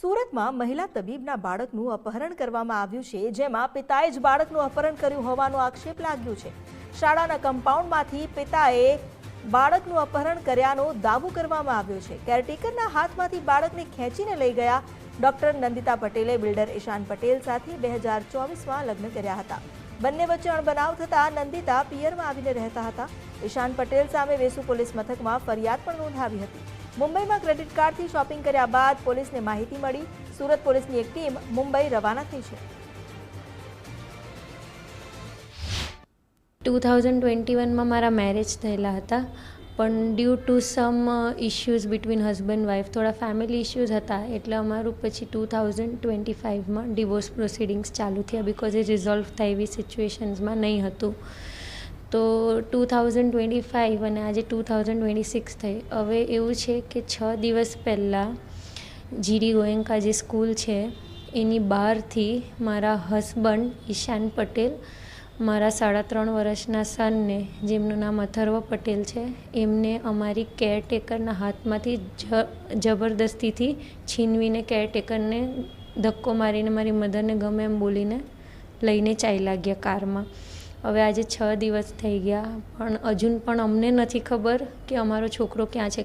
સુરતમાં મહિલા તબીબના બાળકનું અપહરણ કરવામાં આવ્યું છે, જેમાં પિતાએ જ બાળકનું અપહરણ કર્યું હોવાનો આક્ષેપ લાગ્યો છે। શાળાના કમ્પાઉન્ડમાંથી પિતાએ બાળકનું અપહરણ કર્યાનો દાવો કરવામાં આવ્યો છે। કેરટેકરના હાથમાંથી બાળકને ખેંચીને લઈ ગયા। ડોક્ટર નંદિતા પટેલે બિલ્ડર ઈશાન પટેલ સાથે 2024માં લગ્ન કર્યા હતા। બંને વચ્ચે અણબનાવ થતા નંદિતા પિયરમાં આવીને રહેતા હતા। ઈશાન પટેલ સામે વેસુ પોલીસ મથકમાં ફરિયાદ પણ નોંધાવી હતી। મુંબઈમાં ક્રેડિટ કાર્ડથી શોપિંગ કર્યા બાદ પોલીસને માહિતી મળી। સુરત પોલીસની એક ટીમ મુંબઈ રવાના થઈ છે। 2021માં મારા મેરેજ થયેલા હતા, પણ due to some issues between husband wife, થોડા ફેમિલી ઇશ્યુઝ હતા, એટલે અમારું પછી 2025માં ડિવોર્સ પ્રોસિડિંગ્સ ચાલુ થયા, બિકોઝ એ રિઝોલ્વ થાય એવી સિચ્યુએશન્સમાં નહીં હતું। તો 2025 અને આજે 2026 થઈ। હવે એવું છે કે 6 દિવસ પહેલાં જીડી ગોયંકા જે સ્કૂલ છે એની બહારથી મારા હસબન્ડ ઈશાન પટેલ મારા 3.5 વર્ષના સનને, જેમનું નામ અથર્વ પટેલ છે, એમને અમારી કેરટેકરના હાથમાંથી જબરદસ્તીથી છીનવીને કેરટેકરને ધક્કો મારીને મારી મધરને ગમે એમ બોલીને લઈને ચાલ્યા ગયા કારમાં। હવે આજે 6 દિવસ થઈ ગયા, પણ હજુ પણ અમને નથી ખબર કે અમારો છોકરો ક્યાં છે।